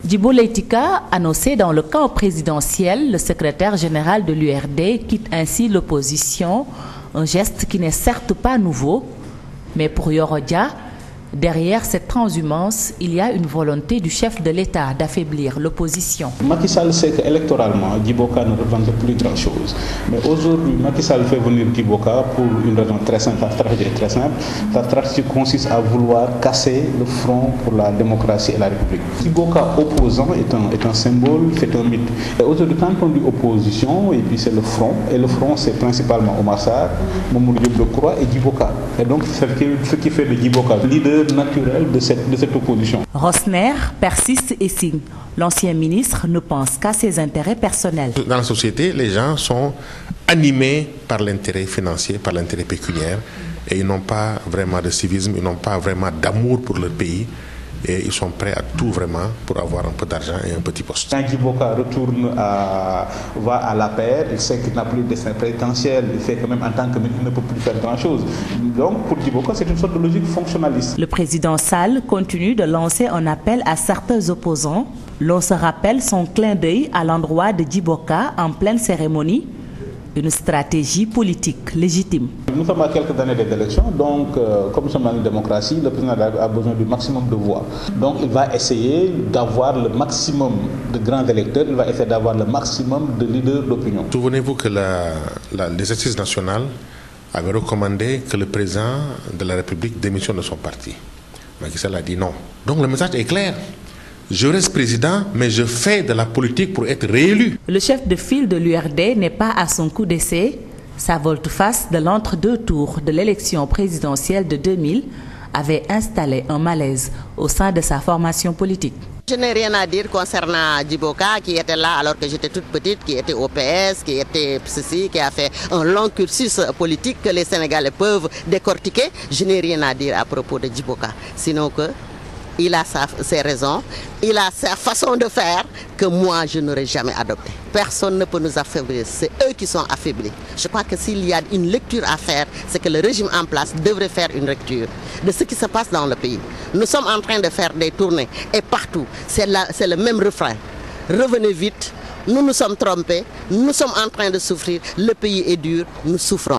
Djibo Leyti Ka, annoncé dans le camp présidentiel, le secrétaire général de l'URD quitte ainsi l'opposition, un geste qui n'est certes pas nouveau, mais pour Yoro Dia, derrière cette transhumance, il y a une volonté du chef de l'État d'affaiblir l'opposition. Macky Sall sait qu'électoralement, Djibo Ka ne représente plus grand-chose. Mais aujourd'hui, Macky Sall fait venir Djibo Ka pour une raison très simple. Sa stratégie est très simple. Sa stratégie consiste à vouloir casser le front pour la démocratie et la République. Djibo Ka opposant est un symbole, c'est un mythe. Et aujourd'hui, quand on dit opposition, et puis c'est le front. Et le front, c'est principalement Oumar Sarr, Mamadou Diop Decroix et Djibo Ka. Et donc, ce qui fait de Djibo Ka leader naturel de cette opposition. Rosner persiste et signe. L'ancien ministre ne pense qu'à ses intérêts personnels. Dans la société, les gens sont animés par l'intérêt financier, par l'intérêt pécuniaire, et ils n'ont pas vraiment de civisme, ils n'ont pas vraiment d'amour pour leur pays, et ils sont prêts à tout vraiment pour avoir un peu d'argent et un petit poste. Quand Djibo Ka va à la paix, il sait qu'il n'a plus de destin présidentiel, il sait que même en tant que ministre, il ne peut plus faire grand-chose. Donc pour Djibo Ka, c'est une sorte de logique fonctionnaliste. Le président Sall continue de lancer un appel à certains opposants. L'on se rappelle son clin d'œil à l'endroit de Djibo Ka en pleine cérémonie. Une stratégie politique légitime. Nous sommes à quelques années des élections, donc comme nous sommes dans une démocratie, le président a besoin du maximum de voix. Donc il va essayer d'avoir le maximum de grands électeurs, il va essayer d'avoir le maximum de leaders d'opinion. Souvenez-vous que l'exercice national avait recommandé que le président de la République démissionne de son parti. Macky Sall a dit non. Donc le message est clair. Je reste président, mais je fais de la politique pour être réélu. Le chef de file de l'URD n'est pas à son coup d'essai. Sa volte-face de l'entre-deux tours de l'élection présidentielle de 2000 avait installé un malaise au sein de sa formation politique. Je n'ai rien à dire concernant Djibo Ka qui était là alors que j'étais toute petite, qui était au PS, qui était ceci, qui a fait un long cursus politique que les Sénégalais peuvent décortiquer. Je n'ai rien à dire à propos de Djibo Ka, sinon que il a ses raisons, il a sa façon de faire que moi je n'aurais jamais adopté. Personne ne peut nous affaiblir, c'est eux qui sont affaiblis. Je crois que s'il y a une lecture à faire, c'est que le régime en place devrait faire une lecture de ce qui se passe dans le pays. Nous sommes en train de faire des tournées et partout, c'est le même refrain. Revenez vite, nous nous sommes trompés, nous sommes en train de souffrir, le pays est dur, nous souffrons.